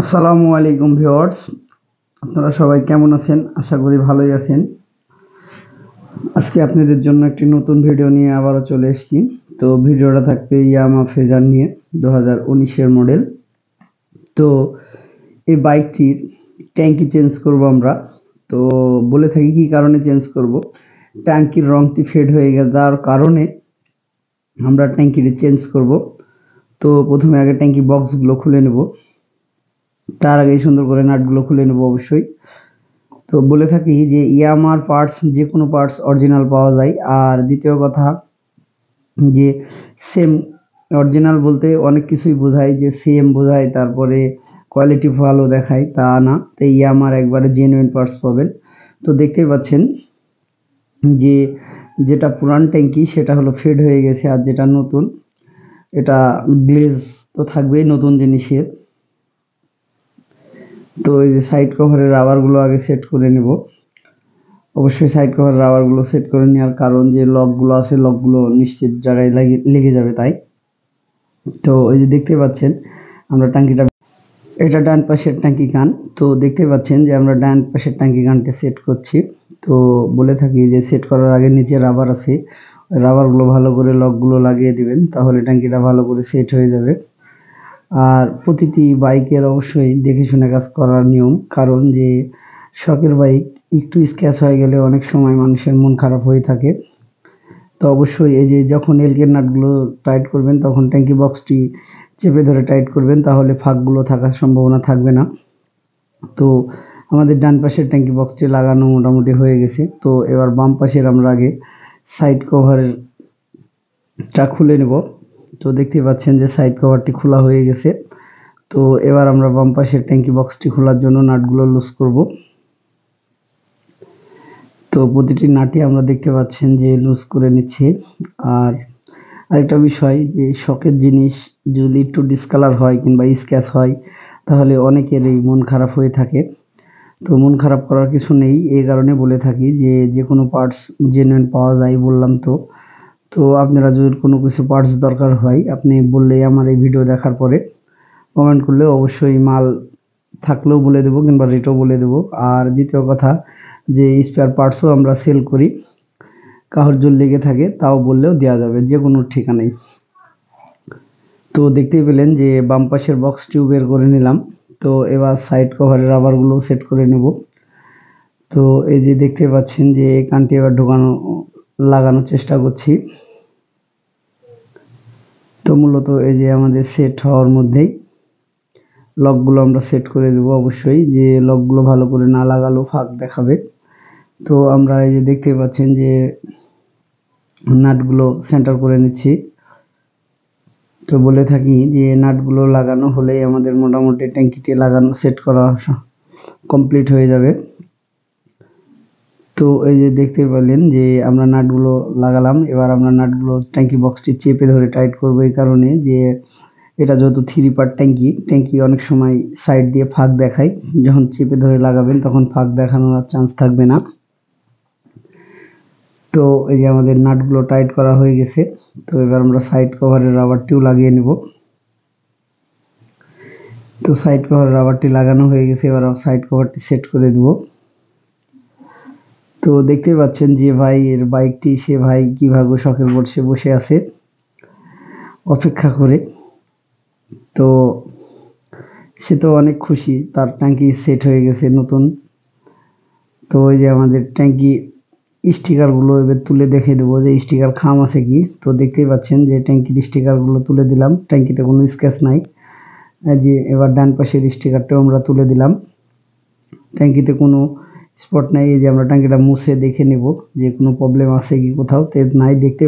আসসালামু আলাইকুম ভিউয়ার্স, আপনারা সবাই কেমন আছেন? আশা করি ভালোই আছেন। আজকে আপনাদের জন্য একটি নতুন ভিডিও নিয়ে আবারও চলে এসেছি। তো ভিডিওটা থাকবে ইয়ামাহা ফেজার নিয়ে 2019-এর মডেল। তো এই বাইকটির ট্যাঙ্কি চেঞ্জ করব আমরা। তো বলে থাকি কি কারণে চেঞ্জ করব, ট্যাঙ্কির রংটি ফেড হয়ে যাওয়ার কারণে আমরা ট্যাঙ্কিটি চেঞ্জ করব। তো প্রথমে আগে ট্যাঙ্কি বক্সগুলো খুলে নেব, তার আগে সুন্দর করে নাটগুলো খুলে নেব অবশ্যই। তো বলে থাকি যে ইয়ামাহার পার্টস, যে কোনো পার্টস অরিজিনাল পাওয়া যায়। আর দ্বিতীয় কথা যে সেম, অরিজিনাল বলতে অনেক কিছুই বোঝায়, যে সেম বোঝায়, তারপরে কোয়ালিটি ভালো দেখায়, তা না। তো ইয়ামাহার একবারে জেনুইন পার্টস পাবেন। তো দেখতেই পাচ্ছেন যে যেটা পুরান ট্যাঙ্কি সেটা হলো ফেড হয়ে গেছে, আর যেটা নতুন এটা গ্লেজ তো থাকবেই নতুন জিনিসের। তো এই যে সাইড কভারের রাবারগুলো আগে সেট করে নেব। অবশ্যই সাইড কভার রাবারগুলো সেট করে নেওয়ার কারণ যে লকগুলো আছে, লকগুলো নিশ্চিত জায়গায় লেগে যাবে তাই। তো এই যে দেখতে পাচ্ছেন আমরা ট্যাঙ্কিটা, এটা ডান পাশের ট্যাঙ্কি কান। তো দেখতে পাচ্ছেন যে আমরা ডান পাশের ট্যাঙ্কি কানটা সেট করছি। তো বলে থাকি যে সেট করার আগে নিচে রাবার আছে, রাবারগুলো ভালো করে লকগুলো লাগিয়ে দিবেন, তাহলে ট্যাঙ্কিটা ভালো করে সেট হয়ে যাবে। আর প্রতিটি বাইকের অবশ্যই দেখে শুনে কাজ করার নিয়ম, কারণ যে শখের বাইক একটু স্ক্র্যাচ হয়ে গেলে অনেক সময় মানুষের মন খারাপ হয়ে থাকে। তো অবশ্যই এই যে যখন এলকের নাটগুলো টাইট করবেন তখন ট্যাঙ্কি বক্সটি চেপে ধরে টাইট করবেন, তাহলে ফাঁকগুলো থাকার সম্ভাবনা থাকবে না। তো আমাদের ডান পাশের ট্যাঙ্কি বক্সটি লাগানো মোটামুটি হয়ে গেছে। তো এবার বাম পাশের আমরা আগে সাইড কভারটা খুলে নেব। তো দেখতে পাচ্ছেন যে সাইড কভারটি খোলা হয়ে গেছে। তো এবার আমরা বাম পাশের ট্যাঙ্কি বক্সটি খোলার জন্য নাটগুলো লুজ করব। তো প্রতিটি নাটই আমরা দেখতে পাচ্ছেন যে লুজ করে নিচ্ছি। আর আরেকটা বিষয়, যে শখের জিনিস যদি একটু ডিসকালার হয় কিংবা স্ক্র্যাচ হয় তাহলে অনেকেরই মন খারাপ হয়ে থাকে। তো মন খারাপ করার কিছু নেই, এই কারণে বলে থাকি যে যে কোনো পার্টস জেনুইন পাওয়া যায় বললাম। তো তো আপনারা যদি কোনো কিছু পার্টস দরকার হয় আপনি বললেই আমার এই ভিডিও দেখার পরে কমেন্ট করলে অবশ্যই মাল থাকলেও বলে দেবো কিংবা রেটও বলে দেবো। আর দ্বিতীয় কথা, যে স্পেয়ার পার্টসও আমরা সেল করি, কাহর জল লেগে থাকে তাও বললেও দেওয়া যাবে যে কোনো ঠিকানায়। তো দেখতেই পেলেন যে বাম পাশের বক্সটিও বের করে নিলাম। তো এবার সাইড কভারের রাবারগুলো সেট করে নেব। তো এই যে দেখতে পাচ্ছেন যে কানটি এবার লাগানোর চেষ্টা করছি। তো মূলত এই যে আমাদের সেট হওয়ার মধ্যেই লকগুলো আমরা সেট করে দেবো। অবশ্যই যে লকগুলো ভালো করে না লাগালেও ফাঁক দেখাবে। তো আমরা এই যে দেখতে পাচ্ছেন যে নাটগুলো সেন্টার করে নিচ্ছি। তো বলে থাকি যে নাটগুলো লাগানো হলেই আমাদের মোটামুটি ট্যাঙ্কিটি লাগানো সেট করা কমপ্লিট হয়ে যাবে। তো এই যে দেখতে পেলেন যে আমরা নাটগুলো লাগালাম। এবার আমরা নাটগুলো ট্যাঙ্কি বক্সটি চেপে ধরে টাইট করবো, এই কারণে যে এটা যেহেতু 3 পার্ট ট্যাঙ্কি অনেক সময় সাইড দিয়ে ফাঁক দেখায়। যখন চেপে ধরে লাগাবেন তখন ফাঁক দেখানোর চান্স থাকবে না। তো এই যে আমাদের নাটগুলো টাইট করা হয়ে গেছে। তো এবার আমরা সাইড কভারের রাবারটিও লাগিয়ে নেব। তো সাইড কভার রাবারটি লাগানো হয়ে গেছে, এবার সাইড কভারটি সেট করে দেব। তো দেখতে পাচ্ছেন যে ভাই এর বাইকটি, সে ভাই কিভাবে শখের বসে বসে আছে অপেক্ষা করে। তো সে তো অনেক খুশি, তার ট্যাঙ্কি সেট হয়ে গেছে নতুন। তো ওই যে আমাদের ট্যাঙ্কি স্টিকারগুলো এবার তুলে দেখে দেবো যে স্টিকার খাম আছে কি। তো দেখতেই পাচ্ছেন যে ট্যাঙ্কির স্টিকারগুলো তুলে দিলাম, ট্যাঙ্কিতে কোনো স্ক্র্যাচ নাই। যে এবার ডান পাশের স্টিকারটাও আমরা তুলে দিলাম, ট্যাঙ্কিতে কোনো স্পট নাই। এই যে আমরা ট্যাঙ্কিটা মুছে দেখে নেব যে কোনো প্রবলেম আছে কি কোথাও, তো নাই, দেখতে